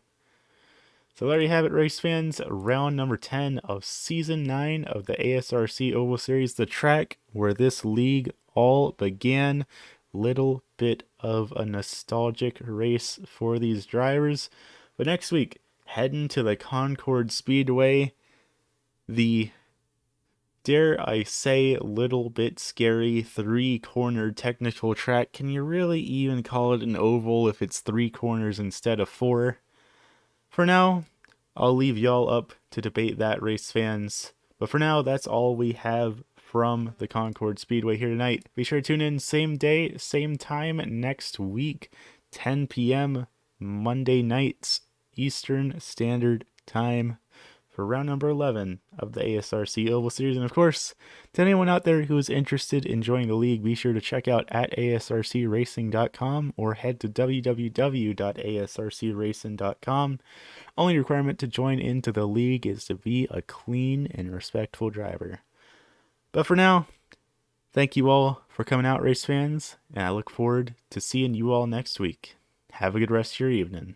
Speaker 1: So there you have it, race fans. Round number 10 of Season 9 of the ASRC Oval Series, the track where this league all began. Little bit of a nostalgic race for these drivers. But next week, heading to the Concord Speedway, the, dare I say, little bit scary 3-cornered technical track. Can you really even call it an oval if it's 3 corners instead of 4? For now, I'll leave y'all up to debate that, race fans. But for now, that's all we have from the Concord Speedway here tonight. Be sure to tune in same day, same time next week, 10 p.m. Monday nights, Eastern Standard Time, for round number 11 of the ASRC Oval Series. And of course, to anyone out there who is interested in joining the league, be sure to check out at asrcracing.com or head to www.asrcracing.com. Only requirement to join into the league is to be a clean and respectful driver. But for now, thank you all for coming out, race fans, and I look forward to seeing you all next week. Have a good rest of your evening.